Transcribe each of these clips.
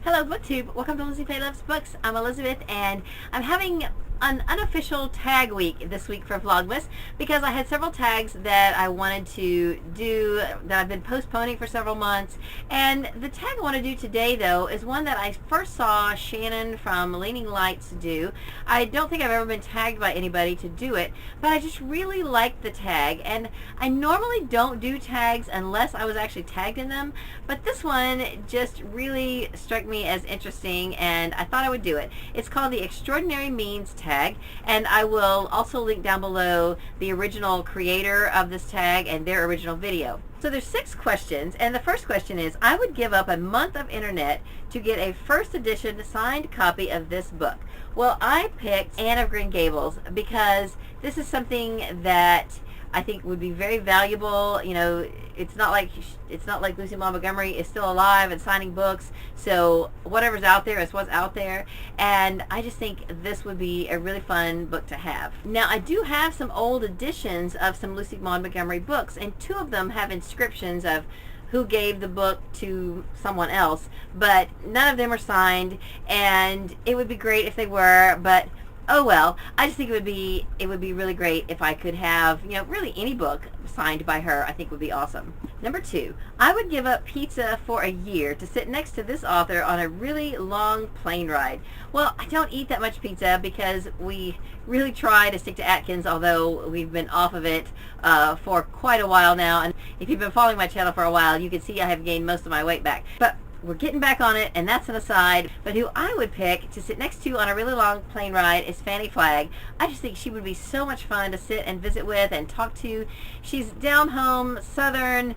Hello BookTube, welcome to LizziefayeLovesBooks. I'm Elizabeth and I'm having an unofficial tag week this week for Vlogmas because I had several tags that I wanted to do that I've been postponing for several months, and the tag I want to do today though is one that I first saw Shannon from Leaning Lights do. I don't think I've ever been tagged by anybody to do it, but I just really liked the tag, and I normally don't do tags unless I was actually tagged in them, but this one just really struck me as interesting and I thought I would do it. It's called the Extraordinary Means tag, and I will also link down below the original creator of this tag and their original video. So there's 6 questions, and the first question is, I would give up a month of internet to get a first edition signed copy of this book. Well, I picked Anne of Green Gables because this is something that I think would be very valuable. You know, it's not like Lucy Maud Montgomery is still alive and signing books, so whatever's out there is what's out there, and I just think this would be a really fun book to have. Now, I do have some old editions of some Lucy Maud Montgomery books, and 2 of them have inscriptions of who gave the book to someone else, but none of them are signed, and it would be great if they were, but oh well. I just think it would be really great if I could have, you know, really any book signed by her. I think would be awesome. Number 2, I would give up pizza for a year to sit next to this author on a really long plane ride. Well, I don't eat that much pizza because we really try to stick to Atkins, although we've been off of it for quite a while now, and if you've been following my channel for a while, you can see I have gained most of my weight back. But we're getting back on it, and that's an aside. But who I would pick to sit next to on a really long plane ride is Fanny Flagg. I just think she would be so much fun to sit and visit with and talk to. She's down home, southern,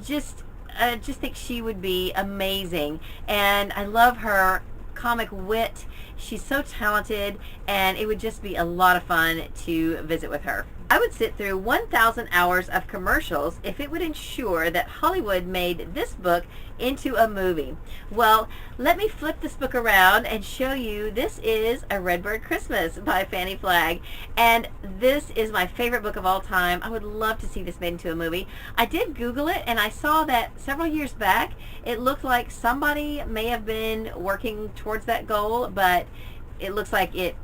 just think she would be amazing. And I love her comic wit. She's so talented, and it would just be a lot of fun to visit with her. I would sit through 1,000 hours of commercials if it would ensure that Hollywood made this book into a movie. Well, let me flip this book around and show you. This is A Redbird Christmas by Fanny Flagg, and this is my favorite book of all time. I would love to see this made into a movie. I did Google it, and I saw that several years back it looked like somebody may have been working towards that goal, but it looks like it,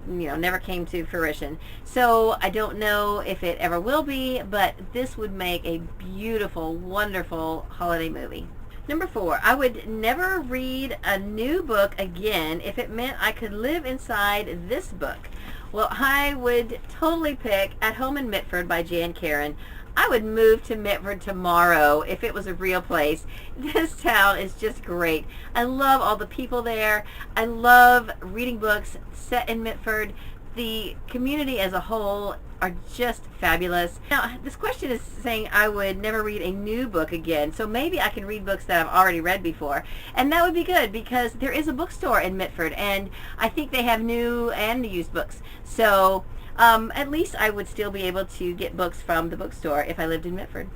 you know, never came to fruition. So I don't know if it ever will be, but this would make a beautiful, wonderful holiday movie. Number 4, I would never read a new book again if it meant I could live inside this book. Well, I would totally pick At Home in Mitford by Jan Karon. I would move to Mitford tomorrow if it was a real place. This town is just great. I love all the people there. I love reading books set in Mitford. The community as a whole are just fabulous. Now, this question is saying I would never read a new book again, so maybe I can read books that I've already read before, and that would be good because there is a bookstore in Mitford, and I think they have new and used books. So at least I would still be able to get books from the bookstore if I lived in Mitford.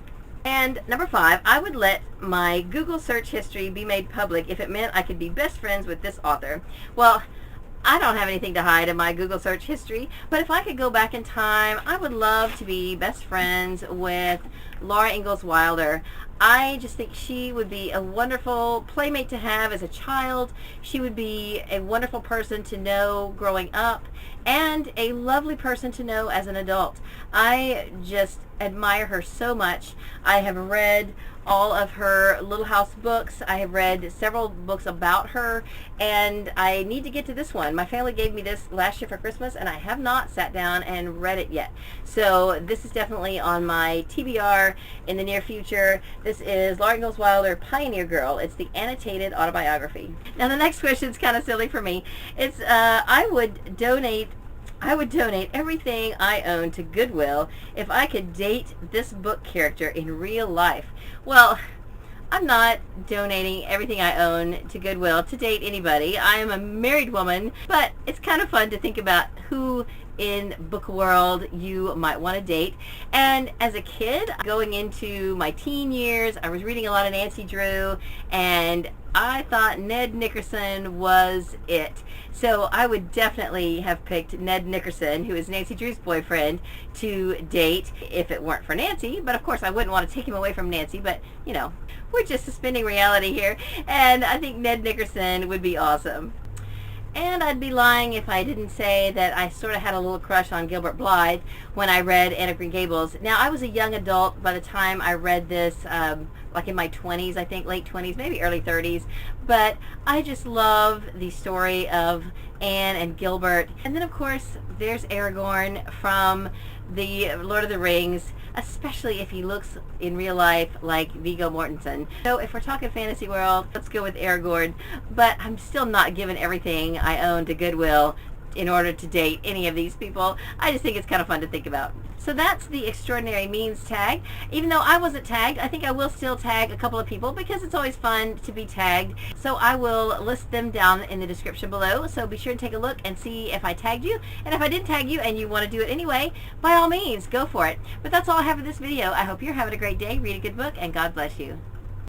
And number 5, I would let my Google search history be made public if it meant I could be best friends with this author. Well, I don't have anything to hide in my Google search history, but if I could go back in time, I would love to be best friends with Laura Ingalls Wilder. I just think she would be a wonderful playmate to have as a child. She would be a wonderful person to know growing up, and a lovely person to know as an adult. I just admire her so much. I have read all of her Little House books. I have read several books about her, and I need to get to this one. My family gave me this last year for Christmas, and I have not sat down and read it yet. So this is definitely on my TBR in the near future. This is Laura Ingalls Wilder, Pioneer Girl. It's the annotated autobiography. Now the next question is kind of silly for me. It's I would donate everything I own to Goodwill if I could date this book character in real life. Well, I'm not donating everything I own to Goodwill to date anybody. I am a married woman, but it's kind of fun to think about who in book world you might want to date. And as a kid, going into my teen years, I was reading a lot of Nancy Drew, and I thought Ned Nickerson was it. So I would definitely have picked Ned Nickerson, who is Nancy Drew's boyfriend, to date if it weren't for Nancy. But of course I wouldn't want to take him away from Nancy, but you know, we're just suspending reality here, and I think Ned Nickerson would be awesome. And I'd be lying if I didn't say that I sort of had a little crush on Gilbert Blythe when I read Anne of Green Gables. Now, I was a young adult by the time I read this, like in my 20s, I think, late 20s, maybe early 30s. But I just love the story of Anne and Gilbert. And then, of course, there's Aragorn from the Lord of the Rings, especially if he looks in real life like Viggo Mortensen. So if we're talking fantasy world, let's go with Aragorn. But I'm still not giving everything I own to Goodwill in order to date any of these people. I just think it's kind of fun to think about. So that's the Extraordinary Means tag. Even though I wasn't tagged, I think I will still tag a couple of people because it's always fun to be tagged. So I will list them down in the description below. So be sure to take a look and see if I tagged you. And if I didn't tag you and you want to do it anyway, by all means, go for it. But that's all I have for this video. I hope you're having a great day. Read a good book, and God bless you.